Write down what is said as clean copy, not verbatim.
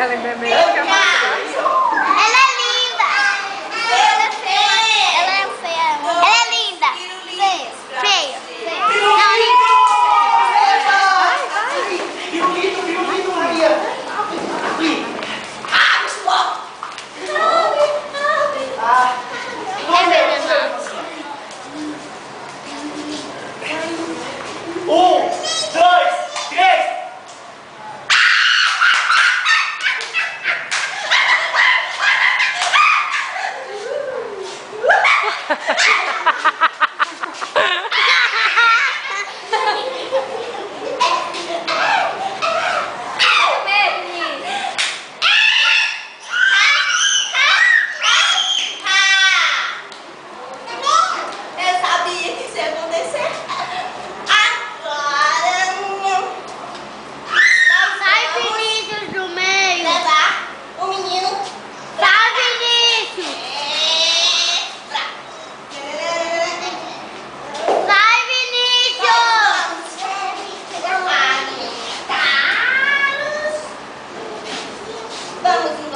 Ela é bebê, que é uma coisa. Ela é linda. Ela é feia. Ela é feia. Ela é linda. Feia. Feia. Não, linda. Pirulito, Maria. É venenosa. 1, 2, 3. Eu sabia que isso ia acontecer. Agora Sai, Vinícius, do meio. levar o menino Sai, Vinícius. Sai, Vinícius. Vamos